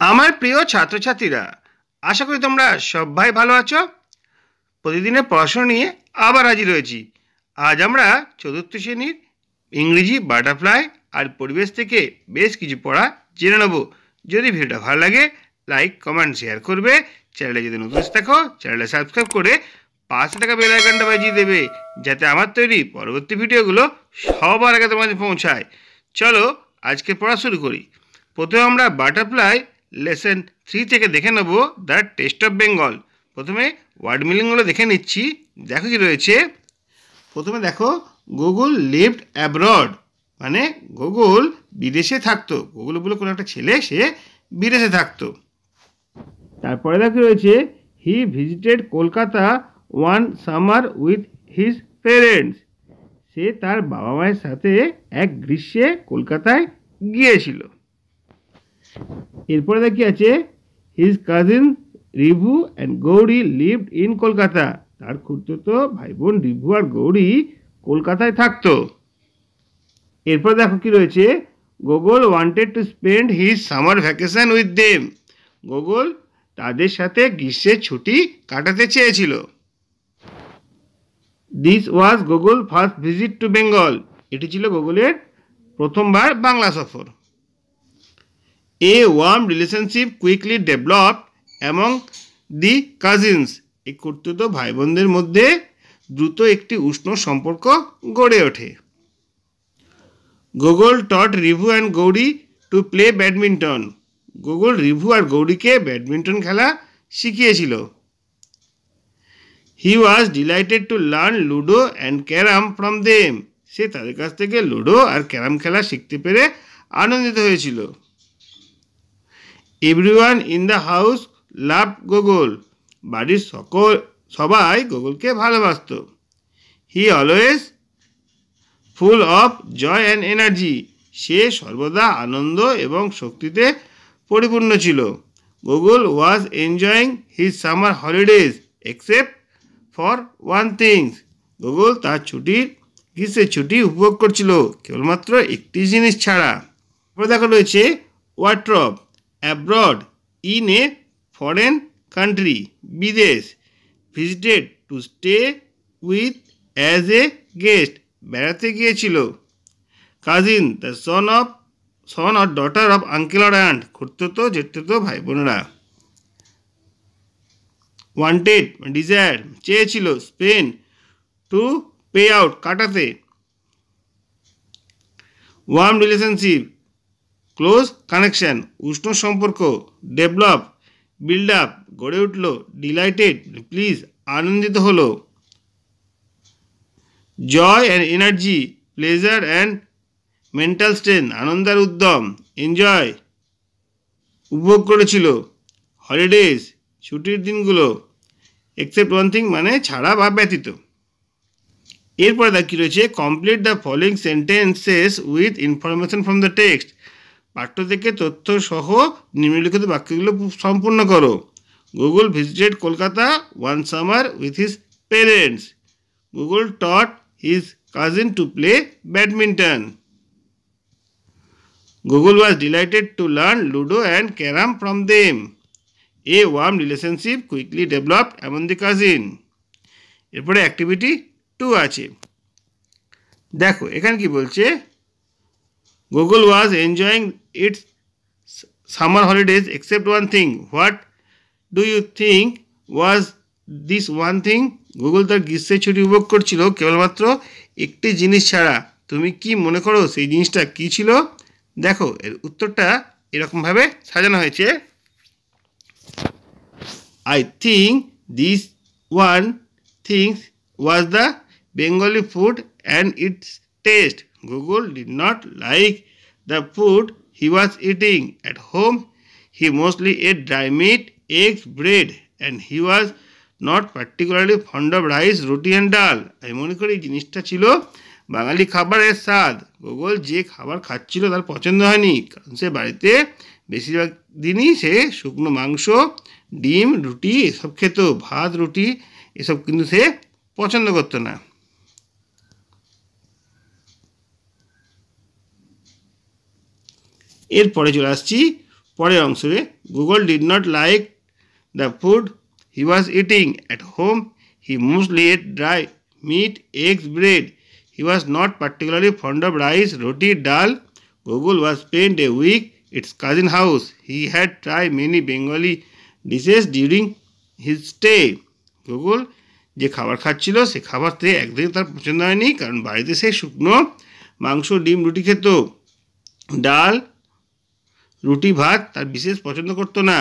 আমার প্রিয় ছাত্রছাত্রীরা, আশা করি তোমরা সবাই ভালো আছো। প্রতিদিনের পড়াশোনা নিয়ে আবার হাজির হয়েছি। আজ আমরা চতুর্থ শ্রেণীর ইংরেজি বাটারফ্লাই আর পরিবেশ থেকে বেশ কিছু পড়া জেনে নেব। যদি ভিডিওটা ভালো লাগে লাইক কমেন্ট শেয়ার করবে। চ্যানেলে যদি নতুন থাকো চ্যানেলটা সাবস্ক্রাইব করে পাশে থাকা বেল আইকনটা বাজিয়ে দেবে, যাতে আমার তৈরি পরবর্তী ভিডিওগুলো সবার আগে তোমাদের পৌঁছায়। চলো আজকে পড়া শুরু করি। প্রথমে আমরা বাটারফ্লাই লেসন 3 থেকে দেখে নেব দ্য টেস্ট অফ বেঙ্গল। প্রথমে ওয়ার্ড মিনিংগুলো দেখে নিচ্ছি। দেখো কি রয়েছে। প্রথমে দেখো, গুগল লিভড অ্যাব্রড, মানে গুগল বিদেশে থাকতো। গুগল বলে কোনো একটা ছেলে, সে বিদেশে থাকতো। তারপরে দেখো রয়েছে, he visited Kolkata one summer with his parents. সে তার বাবা মায়ের সাথে এক গ্রীষ্মে কলকাতায় গিয়েছিল। এরপরে দেখি আছে, his cousin Rivu and Gauri lived in Kolkata. তার খুড়তুতো ভাই বোন রিভু আর গৌরী কলকাতায় থাকতো। এরপর দেখো কি রয়েছে, Google wanted to spend his summer vacation with them. Google তাদের সাথে গ্রীষ্মের ছুটি কাটাতে চেয়েছিল। This was Google first visit to Bengal. এটি ছিল গুগলের প্রথমবার বাংলা সফর। A warm relationship quickly developed among the cousins. এই খুড়তুতো ভাই বোনদের মধ্যে দ্রুত একটি উষ্ণ সম্পর্ক গড়ে ওঠে। Google taught Rivu and Gauri to play badminton. Google Rivu আর গৌরীকে ব্যাডমিন্টন খেলা শিখিয়েছিল। He was delighted to learn ludo and carrom from them. সে তাদের কাছ থেকে লুডো আর ক্যারাম খেলা শিখতে পেরে আনন্দিত হয়েছিল। Everyone in the house loved Google. বাড়ির সবাই গুগলকে ভালোবাসত। He always full of joy and energy. সে সর্বদা আনন্দ এবং শক্তিতে পরিপূর্ণ ছিল। Google was enjoying his summer holidays except for one things. Google তার গ্রীষ্মের ছুটি উপভোগ করছিল কেবলমাত্র একটি জিনিস ছাড়া। তারপরে দেখা রয়েছে, ওয়ার্ড্রপ abroad, in a foreign country, বিদেশ। Visited, to stay with as a guest, বেড়াতে গিয়েছিল। Cousin, the son or daughter of uncle or aunt, খুড়তুতো জেঠতুতো ভাই বোনেরা। ওয়ান্টেড, ডিজায়ার, চেয়েছিল। স্পেন, টু পে আউট, কাটাতে। ওয়ার্ম রিলেশনশিপ, ক্লোজ কানেকশন, উষ্ণ সম্পর্ক। ডেভেলপ, বিল্ড আপ, গড়ে উঠল। ডিলাইটেড, প্লিজ, আনন্দিত হলো। Joy and energy, pleasure and mental strain, আনন্দ আর উদ্যম। এনজয়, উপভোগ করেছিল। হলিডেজ, ছুটির দিনগুলো। এক্সেপ্ট ওয়ান থিং, মানে ছাড়া বা ব্যতীত। এরপরে কি রয়েছে, complete the following sentences with information from the text. পাঠ্য থেকে তথ্য সহ নিম্নলিখিত বাক্যগুলো সম্পূর্ণ করো। Google visited Kolkata one summer with his parents. Google taught his cousin to play badminton. Google was delighted to learn ludo and carrom from them. A warm relationship quickly developed among the cousin. এরপরে activity 2 আছে। দেখো এখানে কি বলছে, Google was enjoying its summer holidays except one thing. What do you think was this one thing? Google তার গ্রীষ্মের ছুটি উপভোগ করছিল কেবলমাত্র একটি জিনিস ছাড়া। তুমি কি মনে করো সেই জিনিসটা কী ছিল? দেখো এর উত্তরটা এরকমভাবে সাজানো হয়েছে। I think this one thing was the Bengali food and its taste. Google did not like the food he was eating. At home, he mostly ate dry meat, eggs, bread, and he was not particularly fond of rice, roti and dal. আমি মনে করি এই জিনিসটা ছিল বাঙালি খাবারের স্বাদ। Google যে খাবার খাচ্ছিল তার পছন্দ হয়নি, কারণ সে বাড়িতে বেশিরভাগ দিনই সে শুকনো মাংস, ডিম, রুটি এসব খেত। ভাত, রুটি এসব কিন্তু সে পছন্দ করতো না। এরপরে চলে আসছি পরের অংশে Google did not like the food he was eating at home he mostly at dry meat, eggs, bread. He was not particularly fond of rice, roti, dal. Gogol was spent a week at its cousin house. He had tried many Bengali dishes during his stay. Gogol যে খাবার খাচ্ছিল সে খাবার থেকে একদিন তার পছন্দ হয়নি, কারণ বাড়িতে সে শুকনো মাংস, ডিম, রুটি খেত। ডাল, রুটি, ভাত তার বিশেষ পছন্দ করতো না।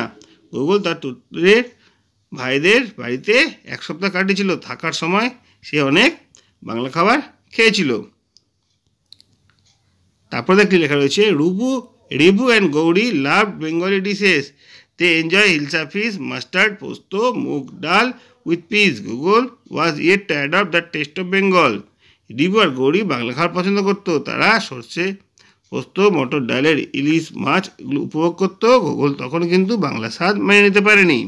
গুগল তার টুকরের ভাইদের বাড়িতে এক সপ্তাহ কাটিয়েছিল। থাকার সময় সে অনেক বাংলা খাবার খেয়েছিল। তারপর দেখতে লেখা রয়েছে Rivu and Gauri love Bengali dishes. They enjoy hilsa fish, mustard, posto, moong dal with peace. Google was yet to adopt the taste of Bengal. Rivu আর গৌরী বাংলা খাবার পছন্দ করতো। তারা সর্ষে, পোস্ত, মটর ডালের ইলিশ মাছ এগুলো উপভোগ করতো। গুগল তখন কিন্তু বাংলা স্বাদ মেনে নিতে পারেনি।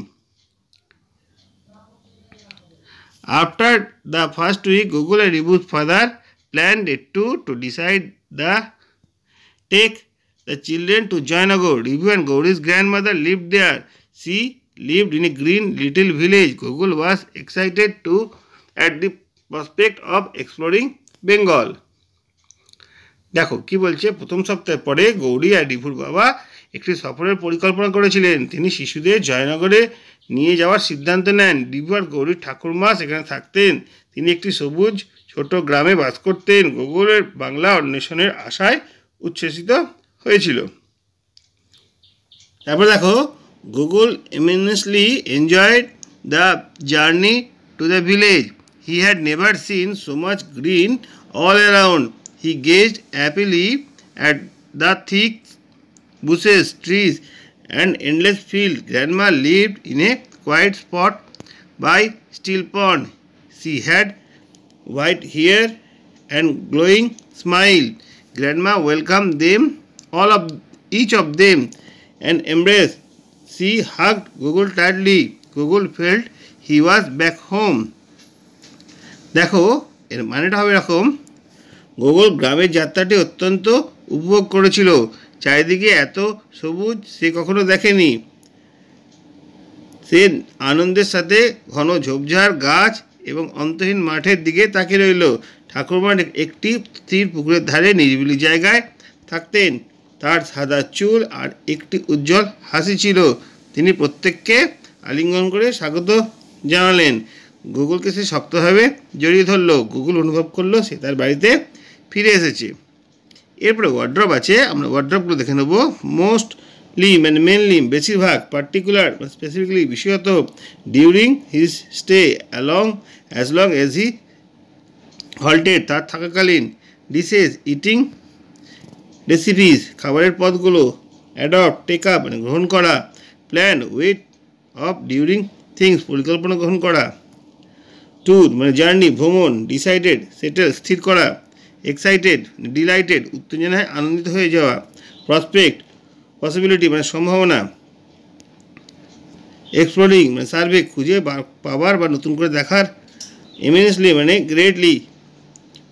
After the first week, Gogol and Ribu's father planned a tour to take the children to Joynagar. Ribu and Gauri's grandmother lived there. She lived in a green little village. Gogol was excited at the prospect of exploring Bengal. দেখো কি বলছে, প্রথম সপ্তাহের পরে গৌরী আর রিভুর বাবা একটি সফরের পরিকল্পনা করেছিলেন। তিনি শিশুদের জয়নগরে নিয়ে যাওয়ার সিদ্ধান্ত নেন। রিভু আর গৌরীর ঠাকুরমা সেখানে থাকতেন। তিনি একটি সবুজ ছোট গ্রামে বাস করতেন। গুগলের বাংলা অন্বেষণের আশায় উচ্ছ্বসিত হয়েছিল। তারপর দেখো, Google immensely enjoyed the journey to the village. He had never seen so much green all around. He gazed happily at the thick bushes, trees, and endless field. Grandma lived in a quiet spot by still pond. She had white hair and glowing smile. Grandma welcomed them, each of them, and embraced. She hugged Gogol tightly. Gogol felt he was back home. দেখো এর মানেটা হবে এরকম, Google গ্রামের যাত্রাটি অত্যন্ত উপভোগ করেছিল। চারিদিকে এত সবুজ সে কখনো দেখেনি। সে আনন্দের সাথে ঘন ঝোপঝাড় গাছ এবং অন্তহীন মাঠের দিকে তাকিয়ে রইল। ঠাকুরমা একটি স্থির পুকুরের ধারে নিরিবিলি জায়গায় থাকতেন। তার সাদা চুল আর একটি উজ্জ্বল হাসি ছিল। তিনি প্রত্যেককে আলিঙ্গন করে স্বাগত জানালেন। গুগলকে সে শক্তভাবে জড়িয়ে ধরল। গুগল অনুভব করলো সে তার বাড়িতে ফিরে এসেছে। এরপরে ওয়ার্ড্রপ আছে, আমরা ওয়ার্ড্রপগুলো দেখে নেব। মোস্টলি মানে মেনলি, বেশিরভাগ, পার্টিকুলার স্পেসিফিকলি, বিশেষত, during his stay, as long as he halted, তার থাকাকালীন, ডিশেস, ইটিং রেসিপিস, খাবারের পদগুলো, অ্যাডপ্ট, টেক আপ মানে গ্রহণ করা, plan, weight of during things পরিকল্পনা গ্রহণ করা, ট্যুর মানে জার্নি ভ্রমণ, ডিসাইডেড সেটেল স্থির করা, এক্সাইটেড ডিলাইটেড উত্তেজনায় আনন্দিত হয়ে যাওয়া, প্রসপেক্ট পসিবিলিটি মানে সম্ভাবনা, এক্সপ্লোরিং মানে সার্ভে খুঁজে পাবার বা নতুন করে দেখার, ইমেন্সলি মানে গ্রেটলি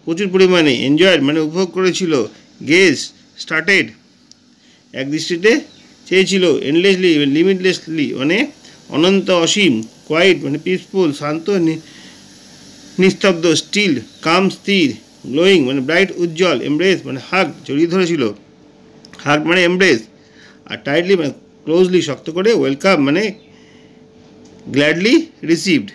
প্রচুর পরিমাণে, এনজয়েড মানে উপভোগ করেছিল, গেজ স্টার্টেড এক দৃষ্টিতে চেয়েছিল, এন্ডলেসলি লিমিটলেসলি মানে অনন্ত অসীম, কোয়াইট মানে পিসফুল শান্ত নিস্তব্ধ, স্টিল কাম স্থির, গ্লোয়িং মানে ব্রাইট উজ্জ্বল, এমব্রেস মানে হাগ জড়িয়ে ধরেছিল, হাগ মানে এমব্রেস, আর টাইটলি মানে ক্লোজলি শক্ত করে, ওয়েলকাম মানে গ্ল্যাডলি রিসিভড।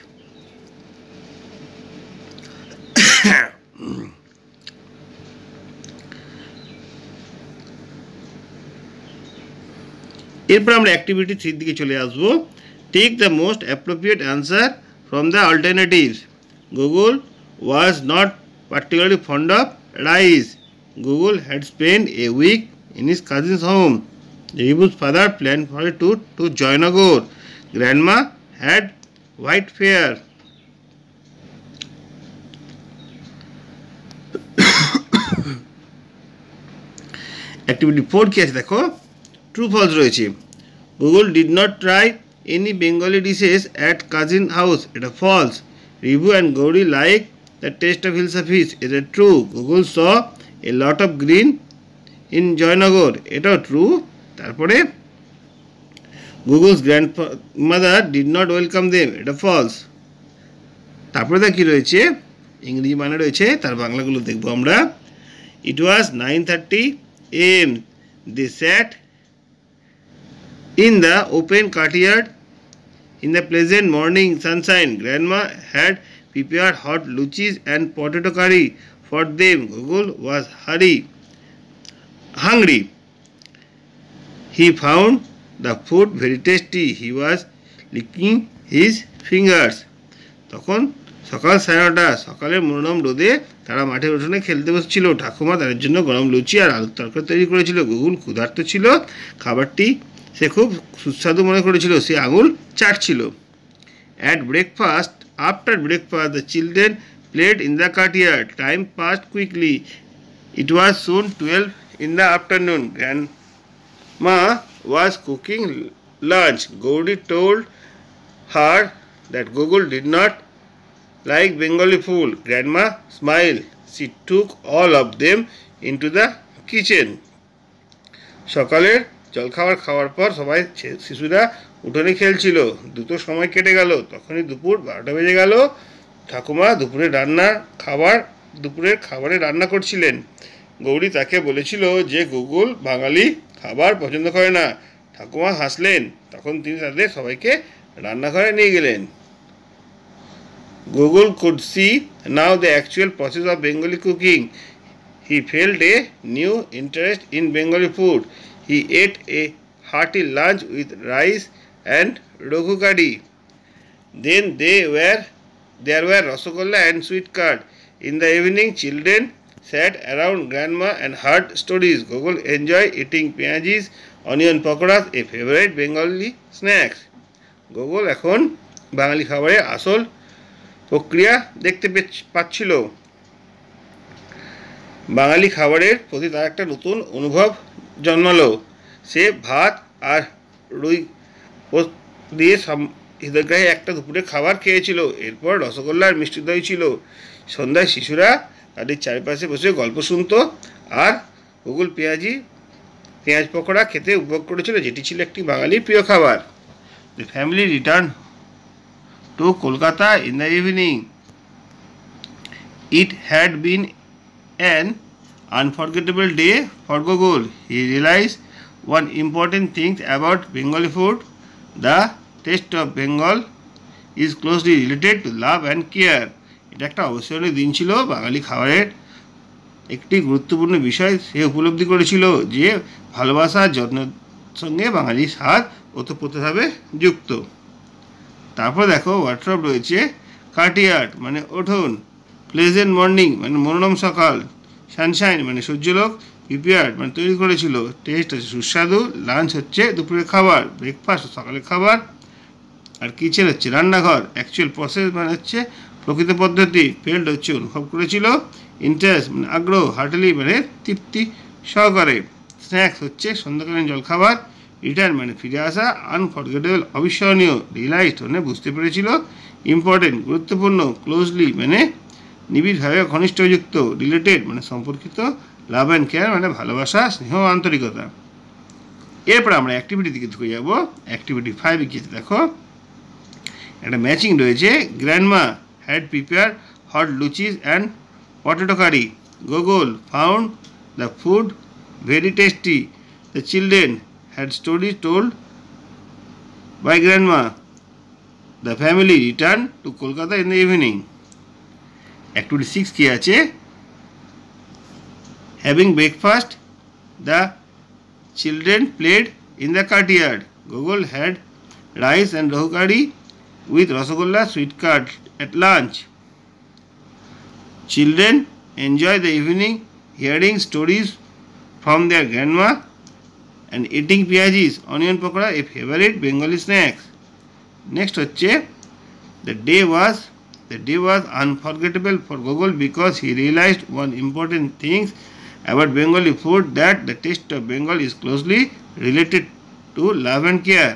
এরপর আমরা অ্যাক্টিভিটি 3 দিকে চলে আসবো। Take the most appropriate answer from the alternatives. Google was not particularly fond of rice. Google had spent a week in his cousin's home. Ribu's father planned for a tour to Joynagar. Grandma had white hair. Activity 4 কি আছে দেখো, true false রয়েছে। Google did not try any Bengali dishes at cousin house. এটা false. Ribu and Gauri like the taste of hilsa fish. Is it true? Google saw a lot of green in Joynagar. এটাও true. তারপরে Google's grandmother did not welcome them. এটা false. তারপরে কি রয়েছে, ইংরেজি মানে রয়েছে, তার বাংলাগুলো দেখবো আমরা। It was 9:30 a.m. They sat in the open courtyard in the pleasant morning sunshine. Grandma had prepared hot luchis and potato curry for them. Google was hungry. He found the food very tasty. He was licking his fingers. তখন সকাল 9:30, সকালের মনোরম রোদে তারা মাঠের উঠোনে খেলতে বসেছিল। ঠাকুমা তাদের জন্য গরম লুচি আর আলুর তরকারি তৈরি করেছিল। গুগল ক্ষুধার্ত ছিল, খাবারটি সে খুব সুস্বাদু মনে করেছিল। সে আঙুল চাটছিল। After breakfast, the children played in the courtyard. Time passed quickly. It was soon 12 in the afternoon. Grandma was cooking lunch. Gauri told her that Google did not like Bengali food. Grandma smiled. She took all of them into the kitchen. সকালের জলখাবার খাওয়ার পর সবাই শিশুরা উঠোনে খেলছিল। দ্রুত সময় কেটে গেল। তখনই দুপুর 12টা বেজে গেল। ঠাকুমা দুপুরের খাবারে রান্না করছিলেন। গৌরী তাকে বলেছিল যে গুগল বাঙালি খাবার পছন্দ করে না। ঠাকুমা হাসলেন। তখন তিনি তাদের সবাইকে রান্নাঘরে নিয়ে গেলেন। Google could see now the actual process of Bengali cooking. He felt a new interest in Bengali food. He ate a hearty lunch with rice and raghu curry. Then there were rasagolla and sweet curd. In the evening, children sat around grandma and heard stories. Google enjoyed eating piyajis, onion pakoras, a favorite Bengali snacks. Google এখন বাঙালি খাবারের আসল প্রক্রিয়া দেখতে পাচ্ছিল। বাঙালি খাবারের প্রতি তার একটা নতুন অনুভব জন্মালো। সে ভাত আর রুই দিয়ে হৃদয়গ্রাহী একটা দুপুরের খাবার খেয়েছিল। এরপর রসগোল্লা আর মিষ্টি দই ছিল। সন্ধ্যায় শিশুরা তাদের চারপাশে বসে গল্প শুনত আর গুগল পেঁয়াজ পকোড়া খেতে উপভোগ করেছিল, যেটি ছিল একটি বাঙালির প্রিয় খাবার। The family returned to Kolkata in the evening. It had been an unforgettable day for Google. He realized one important thing about Bengali food. The taste of Bengal is closely related to love and care. এটা একটা অবসরের দিন ছিল। বাঙালি খাবারের একটি গুরুত্বপূর্ণ বিষয় সে উপলব্ধি করেছিল যে ভালোবাসা যত্নের সঙ্গে বাঙালি স্বাদ ওতপ্রোতভাবে যুক্ত। তারপর দেখো ওয়ার্ডশপ রয়েছে। কার্টিয়ার্ড মানে উঠোন, প্লেজেন্ট মর্নিং মানে মনোরম সকাল, সানশাইন মানে সূর্যলোক, প্রিপেয়ার্ড মানে তৈরি করেছিল, টেস্ট হচ্ছে সুস্বাদু, লাঞ্চ হচ্ছে দুপুরের খাবার, ব্রেকফাস্ট সকালের খাবার, আর কিচেন হচ্ছে রান্নাঘর, অ্যাকচুয়াল প্রসেস মানে হচ্ছে প্রকৃত পদ্ধতি, ফেল্ড হচ্ছে অনুভব করেছিল, ইন্টারেস্ট মানে আগ্রহ, হার্টলি মানে তৃপ্তি সহকারে, স্ন্যাক্স হচ্ছে সন্ধ্যাকালীন জলখাবার, রিটার্ন মানে ফিরে আসা, আনফরগেটেবল অবিস্মরণীয়, রিয়েলাইজড মানে বুঝতে পেরেছিল, ইম্পর্টেন্ট গুরুত্বপূর্ণ, ক্লোজলি মানে নিবিড়ভাবে ঘনিষ্ঠযুক্ত, রিলেটেড মানে সম্পর্কিত, লাভ অ্যান্ড কেয়ার মানে ভালোবাসা, স্নেহ, আন্তরিকতা। এরপর আমরা অ্যাক্টিভিটি দিকে ঢুকে যাব। অ্যাক্টিভিটি 5 গিয়েছে দেখো, একটা ম্যাচিং রয়েছে। Grandma had prepare hot luchis and potato curry. Google found the food very tasty. The children had stories told by grandma. The family returned to Kolkata in the evening. Activity 6 কি আছে? Having breakfast, the children played in the courtyard. Google had rice and raghu curry with rasagolla sweet curd at lunch. Children enjoy the evening hearing stories from their grandma and eating piyajis, onion pakora, a favorite Bengali snacks. Next হচ্ছে the day was unforgettable for Google because he realized one important thing about Bengali food, that the taste of Bengal is closely related to love and care.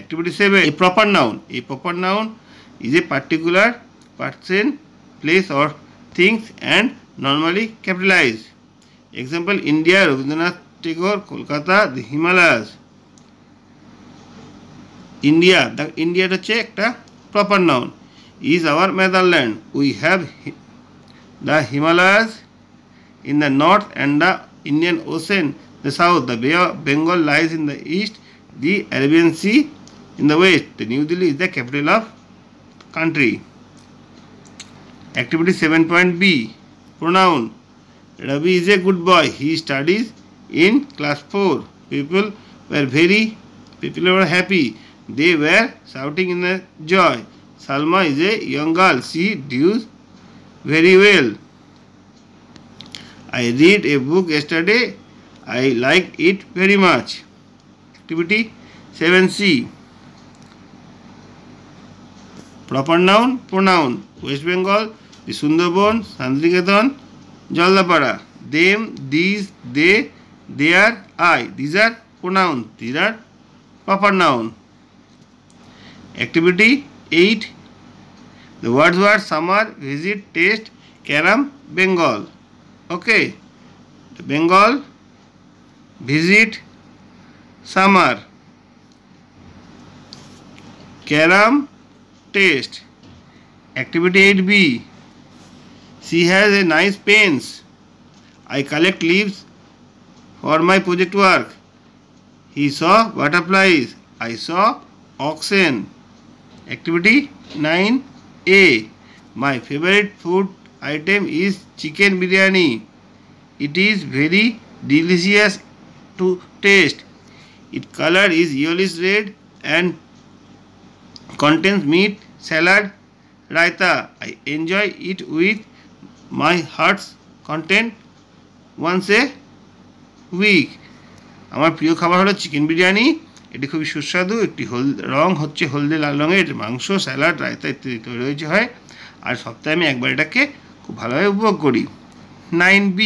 Activity 7, a proper noun. A proper noun is a particular person, place or things and normally capitalized. Example, India, Rabindranath Tagore, Kolkata, the Himalayas. India, India হচ্ছে একটা proper noun. Is our motherland, we have the Himalayas in the north and the Indian Ocean in the south. The Bay of Bengal lies in the east, the Arabian Sea in the west. The New Delhi is the capital of country. Activity 7.b, pronoun. Ravi is a good boy. He studies in class 4. People were happy. They were shouting in the joy. Salma is a young girl. She does very well. I read a book yesterday. I liked it very much. Activity 7c, proper noun, pronoun. West Bengal, the Sundarban, Santiketan, Jaldapara. Them, these, they, their, I. These are pronouns. These are proper noun. Activity 8. The words were summer, visit, taste, carom, Bengal. Okay, Bengal, visit, summer, carom, taste. Activity 8b, she has a nice pens. I collect leaves for my project work. He saw butterflies. I saw oxen. Activity 9a, my favorite food item is chicken biryani. It is very delicious to taste. Its color is yellowish red and contains meat, salad, raita. I enjoy it with my heart's content once a week. আমার প্রিয় খাবার হলো chicken biryani. এটি খুবই সুস্বাদু। একটি রং হচ্ছে হলদে লাল রঙের। এর মাংস, স্যালাড, রায়তা ইত্যাদি তৈরি হয়েছে হয়, আর সপ্তাহে আমি একবার এটাকে খুব ভালোভাবে উপভোগ করি। 9b,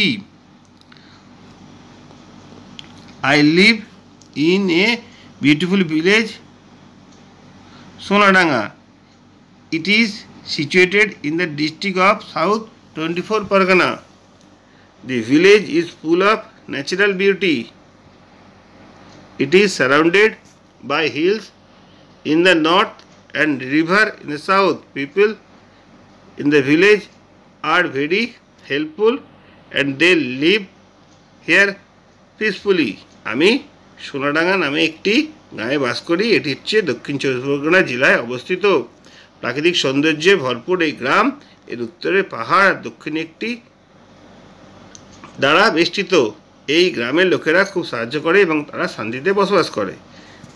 I live in a beautiful village, Sonadanga. It is situated in the district of South 24 Pargana. The village is full of natural beauty. It is surrounded by hills in the north and river in the south. People in the village are very helpful and they live here peacefully. আমি সোনাডাঙ্গা নামে একটি গাঁয়ে বাস করি। এটি হচ্ছে দক্ষিণ চব্বিশ পরগনা জেলায় অবস্থিত। প্রাকৃতিক সৌন্দর্যে ভরপুর এই গ্রাম। এর উত্তরে পাহাড় আর দক্ষিণে একটি দ্বারা বেষ্টিত। এই গ্রামের লোকেরা খুব সাহায্য করে এবং তারা শান্তিতে বসবাস করে।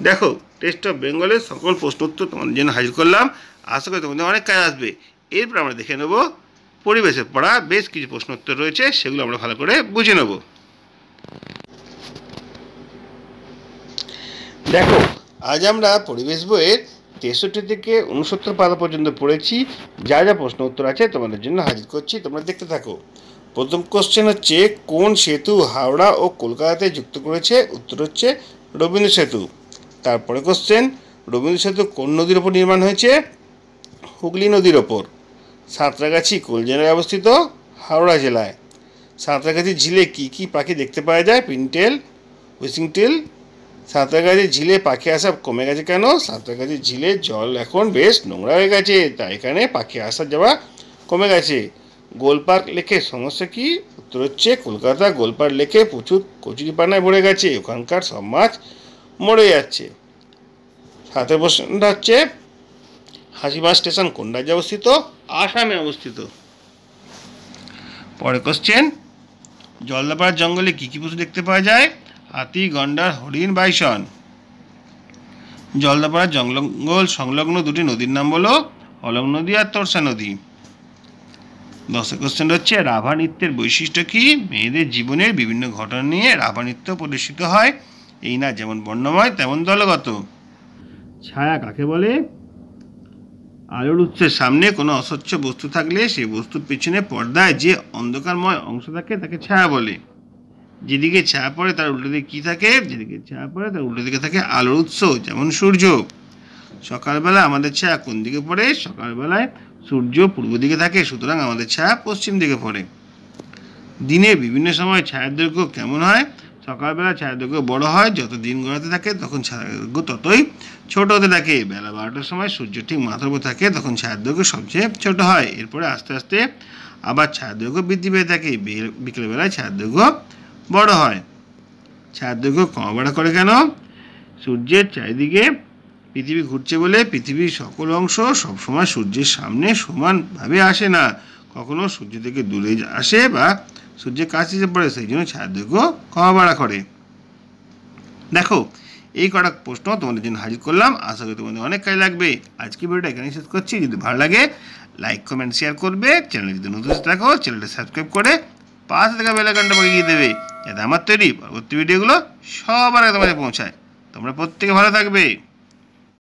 দেখো, টেস্ট অফ বেঙ্গলের সকল প্রশ্ন উত্তর তোমাদের জন্য হাজির করলাম। আশা করি তোমাদের অনেক কাজ আসবে। এরপর আমরা দেখে নেব পরিবেশে পড়া বেশ কিছু প্রশ্ন উত্তর রয়েছে, সেগুলো আমরা ভালো করে বুঝে নেব। দেখো, আজ আমরা পরিবেশ বইয়ের 63 থেকে 69 পাতা পর্যন্ত পড়েছি। যা যা প্রশ্ন উত্তর আছে তোমাদের জন্য হাজির করছি, তোমরা দেখতে থাকো। প্রথম কোশ্চেন হচ্ছে, কোন সেতু হাওড়া ও কলকাতাতে যুক্ত করেছে? উত্তর হচ্ছে রবীন্দ্র সেতু। তারপরে কোশ্চেন, রবীন্দ্র সেতু কোন নদীর ওপর নির্মাণ হয়েছে? হুগলি নদীর ওপর। সাঁতরাগাছি কোন জেলায় অবস্থিত? হাওড়া জেলায়। সাঁতরাগাছি ঝিলে কী কী পাখি দেখতে পাওয়া যায়? পিনটেল, হুইসিংটেল। সাঁতরাগাছি ঝিলে পাখি আসা কমে গেছে কেন? সাঁতরাগাছি ঝিলের জল এখন বেশ নোংরা হয়ে গেছে, তাই এখানে পাখি আসা যাওয়া কমে গেছে। গোলপার্ক লেকের সমস্যা কি? উত্তর হচ্ছে কলকাতা গোলপার্ক লেকে প্রচুর কচুরিপানায় ভরে গেছে, ওখানকার সব মাছ মরে যাচ্ছে। সাতের প্রশ্নটা হচ্ছে, হাসিমাস স্টেশন কোন রাজ্যে অবস্থিত? আসামে অবস্থিত। পরের কোশ্চেন, জলদাপাড়ার জঙ্গলে কী কী পশু দেখতে পাওয়া যায়? হাতি, গন্ডার, হরিণ, বাইসন। জলদাপাড়ার জঙ্গল সংলগ্ন দুটি নদীর নাম বলো? অলং নদী আর তোরসা নদী। 10 কোশ্চেন হচ্ছে, রাভা নৃত্যের বৈশিষ্ট্য কি? মেয়েদের জীবনের বিভিন্ন ঘটনা নিয়ে রাভা নৃত্য প্রদর্শিত হয়। এই না যেমন বর্ণময় তেমন দলগত। ছায়া কাকে বলে? আলোর উৎসের সামনে কোনো অস্বচ্ছ বস্তু থাকলে সেই বস্তুর পিছনে পর্দায় যে অন্ধকারময় অংশ থাকে তাকে ছায়া বলে। যেদিকে ছায়া পড়ে তার উল্টো দিকে কী থাকে? যেদিকে ছায়া পড়ে তার উল্টো দিকে থাকে আলোর উৎস, যেমন সূর্য। সকালবেলা আমাদের ছায়া কোন দিকে পড়ে? সকালবেলায় সূর্য পূর্ব দিকে থাকে, সুতরাং আমাদের ছায়া পশ্চিম দিকে পড়ে। দিনে বিভিন্ন সময় ছায়ার দৈর্ঘ্য কেমন হয়? সকালবেলা ছায়ার দৈর্ঘ্য বড় হয়, যত দিন গড়াতে থাকে তখন ছায়ার দৈর্ঘ্য ততই ছোট হতে থাকে। বেলা 12টার সময় সূর্য ঠিক মাথার উপর থাকে, তখন ছায়ার দৈর্ঘ্য সবচেয়ে ছোট হয়। এরপরে আস্তে আস্তে আবার ছায়ার দৈর্ঘ্য বৃদ্ধি পেয়ে থাকে। বিকেলবেলায় ছায়ার দৈর্ঘ্য বড় হয়। ছায়ার দৈর্ঘ্য কমাবাড়া করে কেন? সূর্যের চারিদিকে পৃথিবী ঘুরছে বলে পৃথিবীর সকল অংশ সবসময় সূর্যের সামনে সমানভাবে আসে না, কখনো সূর্য থেকে দূরে আসে বা সূর্যের কাছে এসে পড়ে, সেই জন্য ছায়ার দৈর্ঘ্য কমাবাড়া করে। দেখো, এই কটা প্রশ্ন তোমাদের জন্য হাজির করলাম, আশা করি তোমাদের অনেক কাজে লাগবে। আজকে ভিডিওটা এখানেই শেষ করছি। যদি ভালো লাগে লাইক কমেন্ট শেয়ার করবে, চ্যানেলে যদি নতুন থাকো চ্যানেলটা সাবস্ক্রাইব করে পাশে থাকা বেল আইকনটা বাজিয়ে দেবে, যাতে আমার তৈরি পরবর্তী ভিডিওগুলো সবার আগে তোমাদের পৌঁছায়। তোমরা প্রত্যেকে ভালো থাকবে।